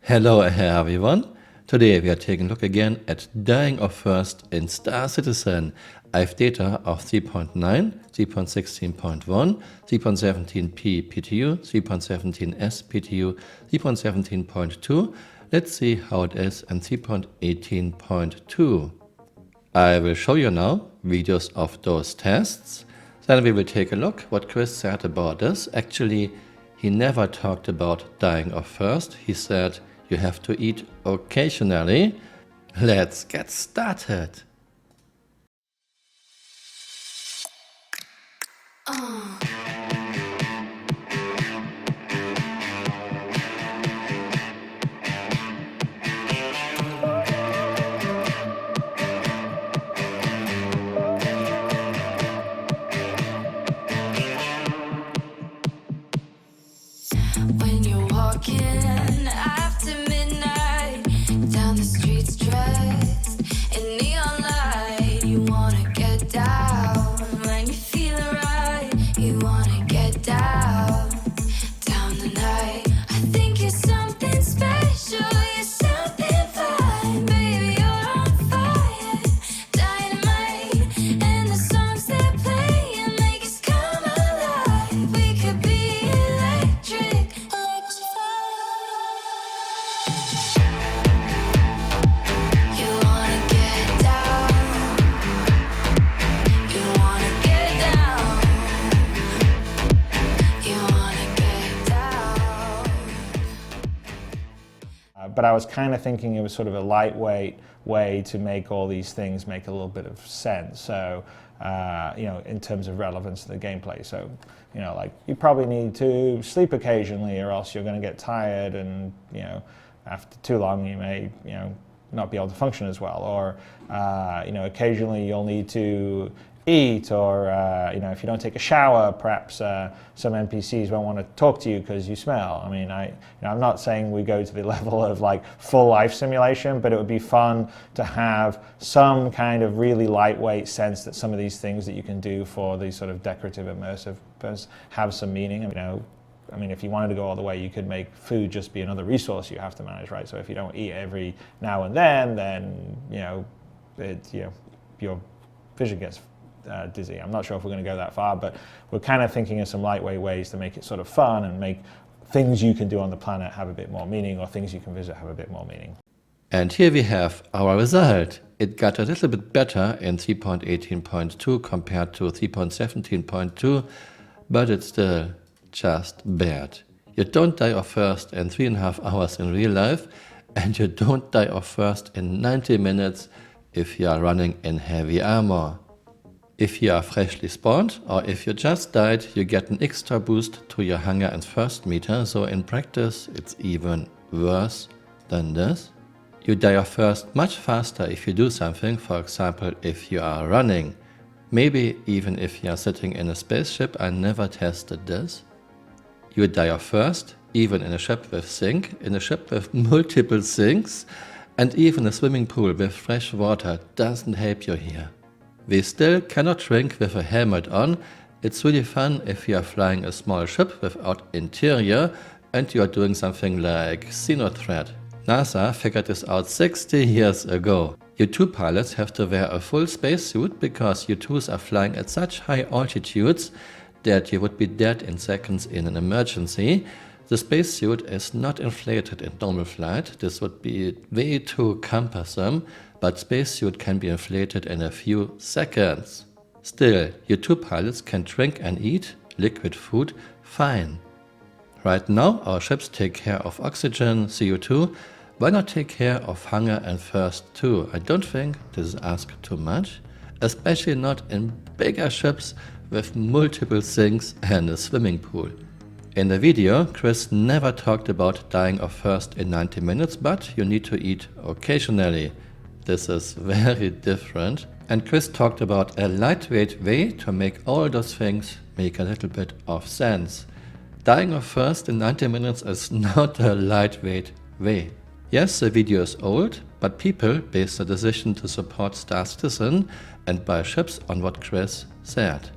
Hello everyone. Today we are taking a look again at dying of thirst in Star Citizen. I have data of 3.9, 3.16.1, 3.17p PTU, 3.17s PTU, 3.17.2. Let's see how it is in 3.18.2. I will show you now videos of those tests. Then we will take a look what Chris said about this. Actually, he never talked about dying of thirst. He said you have to eat occasionally. Let's get started. When you're walking after midnight down the streets dressed in neon light, you wanna get down. When you feel right, you wanna get down the night. I think you're something special, you're something fine, baby, you're on fire, dynamite. And the songs that play and make us come alive. We could be electric. You wanna get down. You wanna get down. You wanna get down. But I was kind of thinking it was sort of a lightweight way to make all these things make a little bit of sense. So, in terms of relevance to the gameplay. So, like you probably need to sleep occasionally or else you're going to get tired and, after too long you may, not be able to function as well. Or, occasionally you'll need to eat or, if you don't take a shower, perhaps some NPCs won't want to talk to you because you smell. I mean, I'm not saying we go to the level of like full life simulation, but it would be fun to have some kind of really lightweight sense that some of these things that you can do for these sort of decorative immersive have some meaning. I mean, if you wanted to go all the way, you could make food just be another resource you have to manage, right? So if you don't eat every now and then, your vision gets dizzy. I'm not sure if we're going to go that far, but we're kind of thinking of some lightweight ways to make it sort of fun and make things you can do on the planet have a bit more meaning, or things you can visit have a bit more meaning. And here we have our result. It got a little bit better in 3.18.2 compared to 3.17.2, but it's still just bad. You don't die of thirst in 3.5 hours in real life, and you don't die of thirst in 90 minutes if you are running in heavy armor. If you are freshly spawned or if you just died, you get an extra boost to your hunger and thirst meter, so in practice it's even worse than this. You die of thirst much faster if you do something, for example if you are running. Maybe even if you are sitting in a spaceship. I never tested this. You die of thirst even in a ship with sink, in a ship with multiple sinks, and even a swimming pool with fresh water doesn't help you here. We still cannot drink with a helmet on. It's really fun if you are flying a small ship without interior and you are doing something like Xenothreat. NASA figured this out 60 years ago. U2 pilots have to wear a full spacesuit because U2s are flying at such high altitudes that you would be dead in seconds in an emergency. The spacesuit is not inflated in normal flight. This would be way too cumbersome, but spacesuit can be inflated in a few seconds. Still, U2 pilots can drink and eat liquid food fine. Right now our ships take care of oxygen, CO2. Why not take care of hunger and thirst too? I don't think this is asked too much, especially not in bigger ships with multiple sinks and a swimming pool. In the video, Chris never talked about dying of thirst in 90 minutes, but you need to eat occasionally. This is very different. And Chris talked about a lightweight way to make all those things make a little bit of sense. Dying of thirst in 90 minutes is not a lightweight way. Yes, the video is old, but people based the decision to support Star Citizen and buy ships on what Chris said.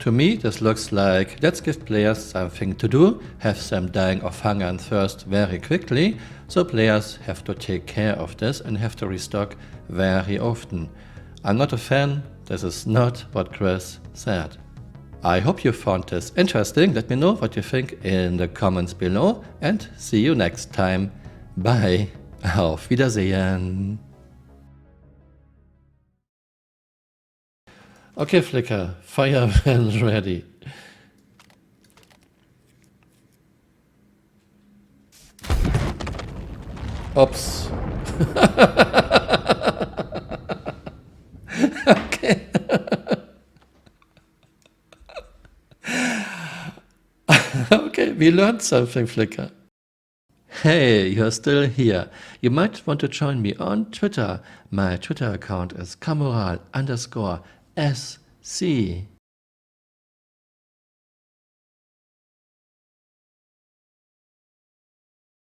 To me, this looks like let's give players something to do, have them dying of hunger and thirst very quickly, so players have to take care of this and have to restock very often. I'm not a fan, this is not what Chris said. I hope you found this interesting. Let me know what you think in the comments below and see you next time. Bye. Auf Wiedersehen. Okay, Flickr, fire when ready. Oops. Okay. Okay, we learned something, Flickr. Hey, you're still here. You might want to join me on Twitter. My Twitter account is Camural_SC.